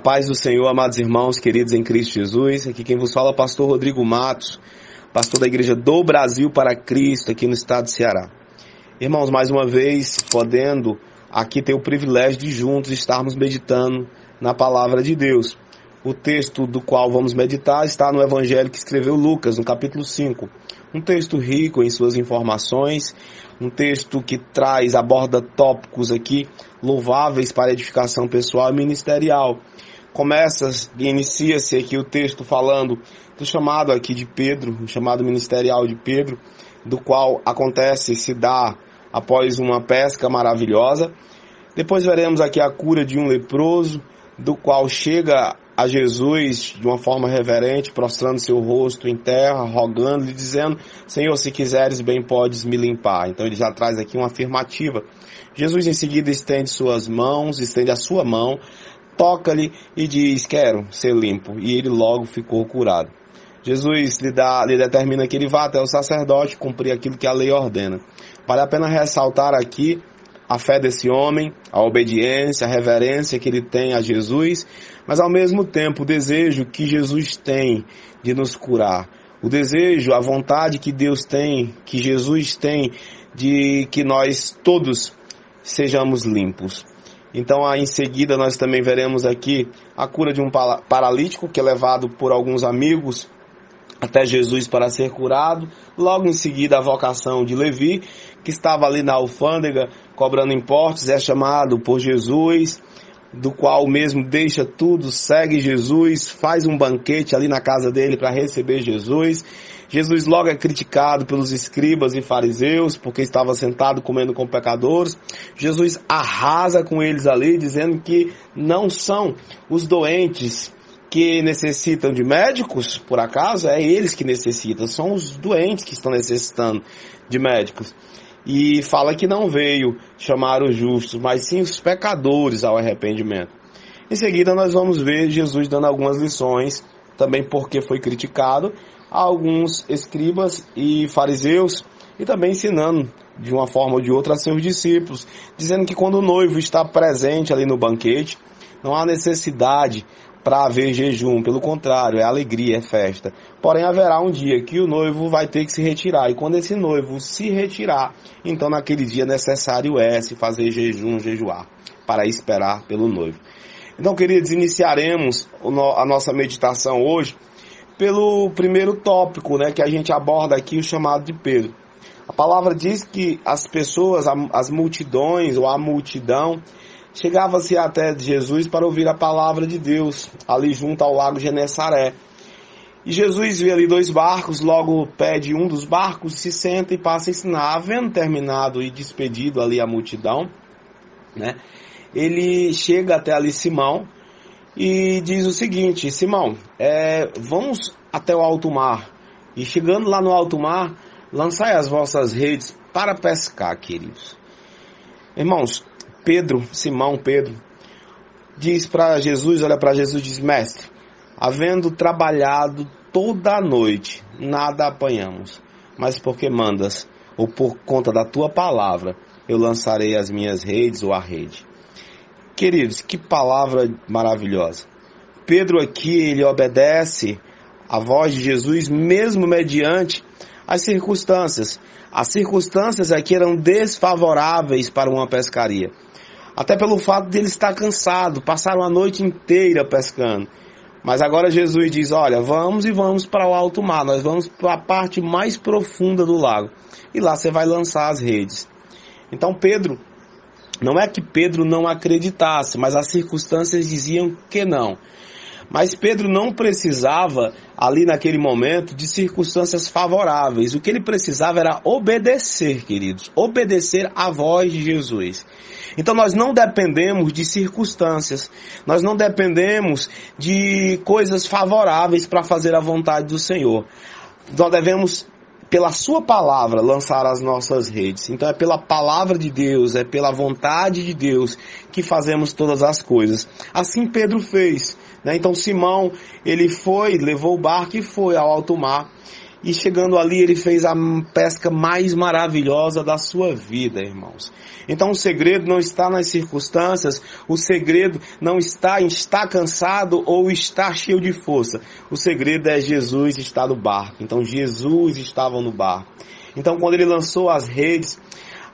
paz do Senhor, amados irmãos, queridos em Cristo Jesus. Aqui quem vos fala é o pastor Rodrigo Matos, pastor da Igreja do Brasil para Cristo, aqui no estado de Ceará. Irmãos, mais uma vez, podendo aqui ter o privilégio de juntos estarmos meditando na palavra de Deus. O texto do qual vamos meditar está no Evangelho que escreveu Lucas, no capítulo 5. Um texto rico em suas informações, um texto que aborda tópicos aqui louváveis para edificação pessoal e ministerial. Inicia-se aqui o texto falando do chamado aqui de Pedro, o chamado ministerial de Pedro, do qual se dá após uma pesca maravilhosa. Depois veremos aqui a cura de um leproso, do qual chega a Jesus de uma forma reverente, prostrando seu rosto em terra, rogando-lhe, dizendo: Senhor, se quiseres, bem podes me limpar. Então ele já traz aqui uma afirmativa. Jesus em seguida estende a sua mão, toca-lhe e diz: quero ser limpo. E ele logo ficou curado. Jesus lhe determina que ele vá até o sacerdote cumprir aquilo que a lei ordena. Vale a pena ressaltar aqui a fé desse homem, a obediência, a reverência que ele tem a Jesus, mas ao mesmo tempo o desejo que Jesus tem de nos curar. O desejo, a vontade que Deus tem, que Jesus tem, de que nós todos sejamos limpos. Então, em seguida, nós também veremos aqui a cura de um paralítico que é levado por alguns amigos até Jesus para ser curado. Logo em seguida, a vocação de Levi, que estava ali na alfândega cobrando impostos, é chamado por Jesus, do qual mesmo deixa tudo, segue Jesus, faz um banquete ali na casa dele para receber Jesus. Jesus logo é criticado pelos escribas e fariseus, porque estava sentado comendo com pecadores. Jesus arrasa com eles ali, dizendo que não são os doentes que necessitam de médicos, por acaso, é eles que necessitam, são os doentes que estão necessitando de médicos. E fala que não veio chamar os justos, mas sim os pecadores ao arrependimento. Em seguida nós vamos ver Jesus dando algumas lições, também porque foi criticado, a alguns escribas e fariseus, e também ensinando de uma forma ou de outra a seus discípulos, dizendo que quando o noivo está presente ali no banquete, não há necessidade para haver jejum, pelo contrário, é alegria, é festa. Porém, haverá um dia que o noivo vai ter que se retirar, e quando esse noivo se retirar, então naquele dia necessário se fazer jejuar, para esperar pelo noivo. Então, queridos, iniciaremos a nossa meditação hoje pelo primeiro tópico, que a gente aborda aqui, o chamado de Pedro. A palavra diz que as pessoas, as multidões ou a multidão, chegava-se até Jesus para ouvir a palavra de Deus, ali junto ao lago Genesaré. E Jesus vê ali 2 barcos, logo pede um dos barcos, se senta e passa a ensinar. Havendo terminado e despedido ali a multidão, ele chega até ali Simão e diz o seguinte: Simão, vamos até o alto mar, e chegando lá no alto mar, lançai as vossas redes para pescar, queridos. Irmãos, Simão Pedro, diz para Jesus, olha para Jesus e diz: Mestre, havendo trabalhado toda a noite, nada apanhamos, mas porque mandas, ou por conta da tua palavra, eu lançarei as minhas redes ou a rede. Queridos, que palavra maravilhosa. Pedro aqui, ele obedece a voz de Jesus, mesmo mediante as circunstâncias. As circunstâncias aqui eram desfavoráveis para uma pescaria. Até pelo fato de ele estar cansado, passaram a noite inteira pescando. Mas agora Jesus diz: olha, vamos para o alto mar, nós vamos para a parte mais profunda do lago. E lá você vai lançar as redes. Então não é que Pedro não acreditasse, mas as circunstâncias diziam que não. Mas Pedro não precisava, ali naquele momento, de circunstâncias favoráveis. O que ele precisava era obedecer, queridos. Obedecer à voz de Jesus. Então nós não dependemos de circunstâncias. Nós não dependemos de coisas favoráveis para fazer a vontade do Senhor. Nós devemos, pela sua palavra, lançar as nossas redes. Então é pela palavra de Deus, é pela vontade de Deus que fazemos todas as coisas. Assim Pedro fez. Então Simão, ele levou o barco e foi ao alto mar. E chegando ali, ele fez a pesca mais maravilhosa da sua vida, irmãos. Então o segredo não está nas circunstâncias, o segredo não está em estar cansado ou estar cheio de força. O segredo é Jesus estar no barco. Então Jesus estava no barco. Então quando ele lançou as redes,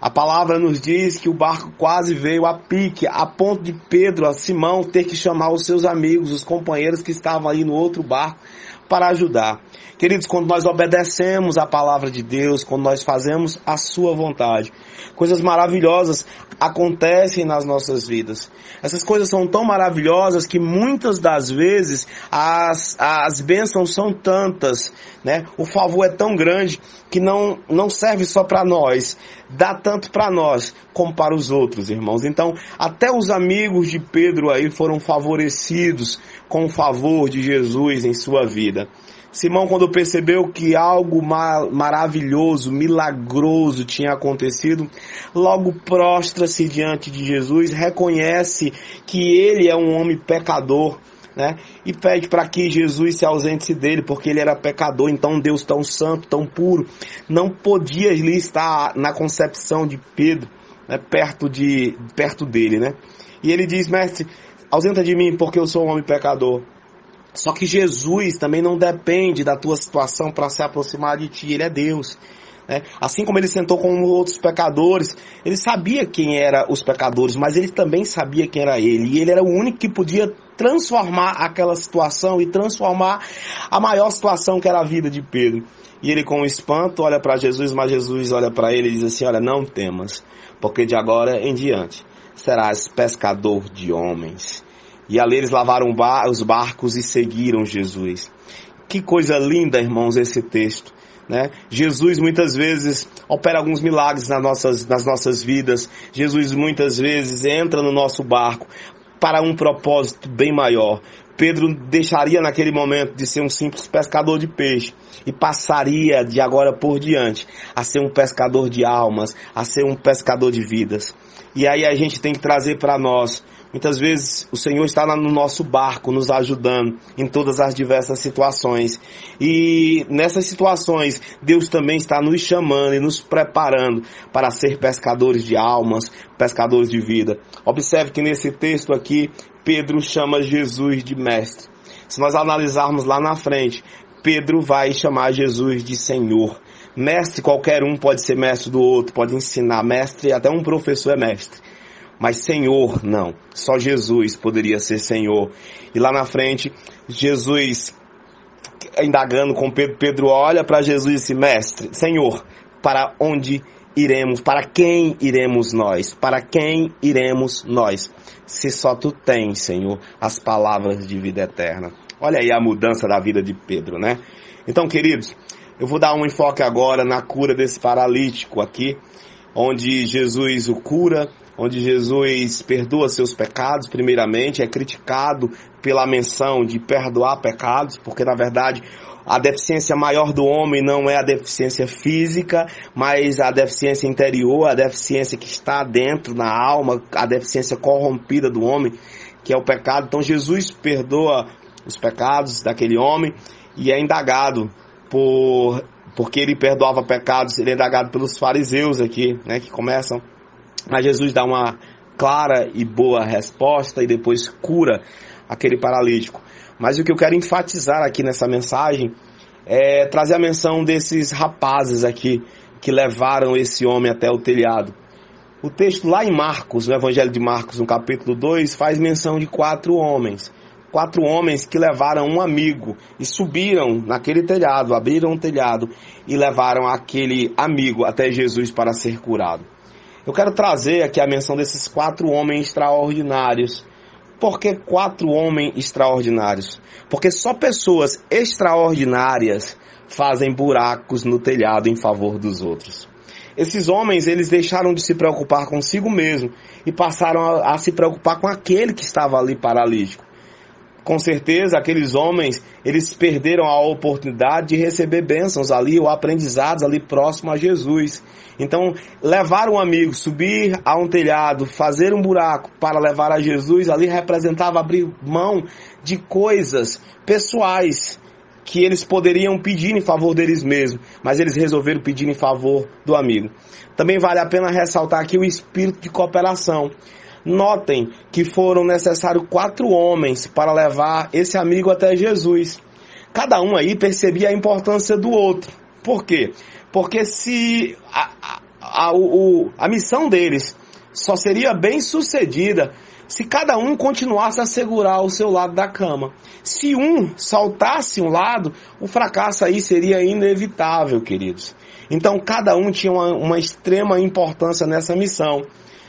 a palavra nos diz que o barco quase veio a pique, a ponto de Pedro, a Simão, ter que chamar os seus amigos, os companheiros que estavam aí no outro barco, para ajudar. Queridos, quando nós obedecemos a palavra de Deus, quando nós fazemos a sua vontade, coisas maravilhosas acontecem nas nossas vidas. Essas coisas são tão maravilhosas que muitas das vezes as bênçãos são tantas, né? O favor é tão grande que não serve só para nós, dá tanto para nós como para os outros, irmãos. Então, até os amigos de Pedro aí foram favorecidos com o favor de Jesus em sua vida. Simão, quando percebeu que algo maravilhoso, milagroso tinha acontecido, logo prostra-se diante de Jesus, reconhece que ele é um homem pecador, né? E pede para que Jesus se ausente dele, porque ele era pecador. Então Deus tão santo, tão puro, não podia ali estar na concepção de Pedro, né? perto dele, né? E ele diz: mestre, ausenta de mim, porque eu sou um homem pecador. Só que Jesus também não depende da tua situação para se aproximar de ti, ele é Deus. Né? Assim como ele sentou com outros pecadores, ele sabia quem eram os pecadores, mas ele também sabia quem era ele. E ele era o único que podia transformar aquela situação e transformar a maior situação que era a vida de Pedro. E ele, com espanto, olha para Jesus, mas Jesus olha para ele e diz assim: olha, não temas, porque de agora em diante serás pescador de homens. E ali eles lavaram os barcos e seguiram Jesus. Que coisa linda, irmãos, esse texto, né? Jesus muitas vezes opera alguns milagres nas nossas vidas. Jesus muitas vezes entra no nosso barco para um propósito bem maior. Pedro deixaria naquele momento de ser um simples pescador de peixe e passaria de agora por diante a ser um pescador de almas, a ser um pescador de vidas. E aí a gente tem que trazer para nós, muitas vezes o Senhor está no nosso barco nos ajudando em todas as diversas situações. E nessas situações Deus também está nos chamando e nos preparando para ser pescadores de almas, pescadores de vida. Observe que nesse texto aqui Pedro chama Jesus de mestre. Se nós analisarmos lá na frente, Pedro vai chamar Jesus de Senhor. Mestre, qualquer um pode ser mestre do outro, pode ensinar. Mestre, até um professor é mestre. Mas Senhor, não. Só Jesus poderia ser Senhor. E lá na frente, Jesus, indagando com Pedro, Pedro olha para Jesus e diz: mestre, Senhor, para onde iremos? Para quem iremos nós? Para quem iremos nós? Se só tu tens, Senhor, as palavras de vida eterna. Olha aí a mudança da vida de Pedro, né? Então, queridos, eu vou dar um enfoque agora na cura desse paralítico aqui, onde Jesus o cura, onde Jesus perdoa seus pecados, primeiramente, é criticado pela menção de perdoar pecados, porque na verdade a deficiência maior do homem não é a deficiência física, mas a deficiência interior, a deficiência que está dentro na alma, a deficiência corrompida do homem, que é o pecado. Então Jesus perdoa os pecados daquele homem e é indagado porque ele perdoava pecados, ele é indagado pelos fariseus aqui, né, que começam. Mas Jesus dá uma clara e boa resposta e depois cura aquele paralítico. Mas o que eu quero enfatizar aqui nessa mensagem é trazer a menção desses rapazes aqui que levaram esse homem até o telhado. O texto lá em Marcos, no Evangelho de Marcos, no capítulo 2, faz menção de 4 homens. 4 homens que levaram um amigo e subiram naquele telhado, abriram o telhado e levaram aquele amigo até Jesus para ser curado. Eu quero trazer aqui a menção desses 4 homens extraordinários. Por que 4 homens extraordinários? Porque só pessoas extraordinárias fazem buracos no telhado em favor dos outros. Esses homens, eles deixaram de se preocupar consigo mesmo e passaram a se preocupar com aquele que estava ali paralítico. Com certeza, aqueles homens, eles perderam a oportunidade de receber bênçãos ali, ou aprendizados ali próximo a Jesus. Então, levar um amigo, subir a um telhado, fazer um buraco para levar a Jesus, ali representava abrir mão de coisas pessoais, que eles poderiam pedir em favor deles mesmos, mas eles resolveram pedir em favor do amigo. Também vale a pena ressaltar aqui o espírito de cooperação. Notem que foram necessários 4 homens para levar esse amigo até Jesus. Cada um aí percebia a importância do outro. Por quê? Porque se a missão deles só seria bem sucedida se cada um continuasse a segurar o seu lado da cama. Se um saltasse um lado, o fracasso aí seria inevitável, queridos. Então cada um tinha uma extrema importância nessa missão.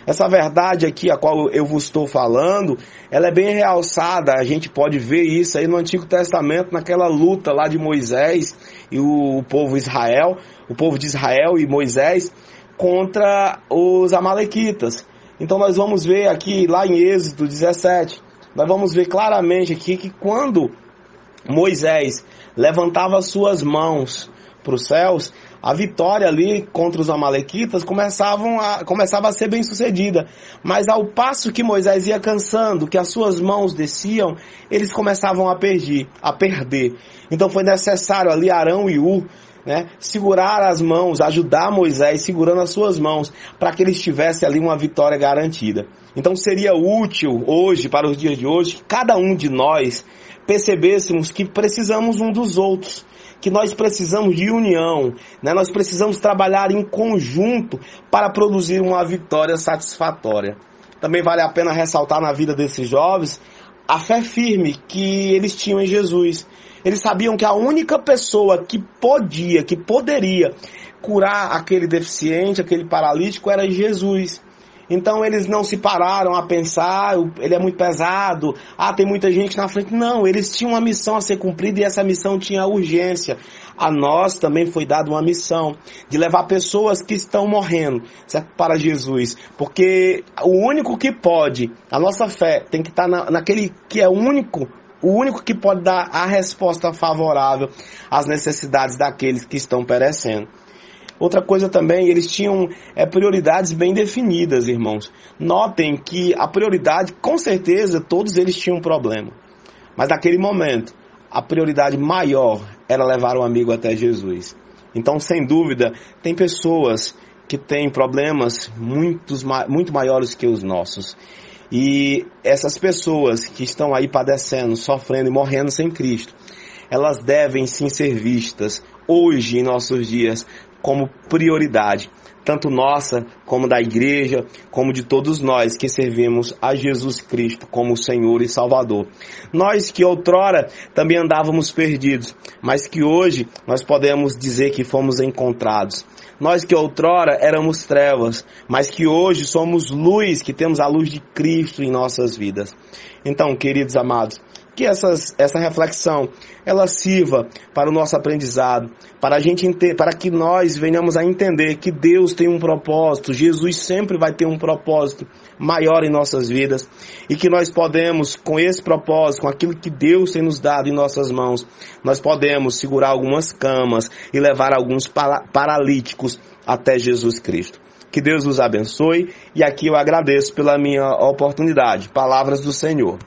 Essa verdade aqui, a qual eu vos estou falando, ela é bem realçada. A gente pode ver isso aí no Antigo Testamento, naquela luta lá de Moisés e o povo de Israel e Moisés contra os amalequitas. Então nós vamos ver aqui, lá em Êxodo 17, nós vamos ver claramente aqui que quando Moisés levantava suas mãos para os céus, a vitória ali contra os amalequitas começava a ser bem sucedida. Mas ao passo que Moisés ia cansando, que as suas mãos desciam, eles começavam a perder. Então foi necessário ali Arão e Hur, segurar as mãos, ajudar Moisés segurando as suas mãos, para que eles tivessem ali uma vitória garantida. Então seria útil hoje, para os dias de hoje, que cada um de nós percebêssemos que precisamos um dos outros, que nós precisamos de união, nós precisamos trabalhar em conjunto para produzir uma vitória satisfatória. Também vale a pena ressaltar na vida desses jovens a fé firme que eles tinham em Jesus. Eles sabiam que a única pessoa que poderia curar aquele deficiente, aquele paralítico, era Jesus. Então eles não se pararam a pensar, ele é muito pesado, tem muita gente na frente. Não, eles tinham uma missão a ser cumprida e essa missão tinha urgência. A nós também foi dada uma missão de levar pessoas que estão morrendo, certo? Para Jesus. Porque o único que pode, a nossa fé tem que estar naquele que é o único que pode dar a resposta favorável às necessidades daqueles que estão perecendo. Outra coisa também, eles tinham prioridades bem definidas, irmãos. Notem que a prioridade, com certeza, todos eles tinham um problema. Mas naquele momento, a prioridade maior era levar o amigo até Jesus. Então, sem dúvida, tem pessoas que têm problemas muito maiores que os nossos. E essas pessoas que estão aí padecendo, sofrendo e morrendo sem Cristo, elas devem sim ser vistas hoje, em nossos dias, como prioridade, tanto nossa, como da igreja, como de todos nós que servimos a Jesus Cristo como Senhor e Salvador. Nós que outrora também andávamos perdidos, mas que hoje nós podemos dizer que fomos encontrados. Nós que outrora éramos trevas, mas que hoje somos luz, que temos a luz de Cristo em nossas vidas. Então, queridos amados, que essa reflexão ela sirva para o nosso aprendizado, para que nós venhamos a entender que Deus tem um propósito, Jesus sempre vai ter um propósito maior em nossas vidas e que nós podemos, com esse propósito, com aquilo que Deus tem nos dado em nossas mãos, nós podemos segurar algumas camas e levar alguns paralíticos até Jesus Cristo. Que Deus nos abençoe e aqui eu agradeço pela minha oportunidade. Palavras do Senhor.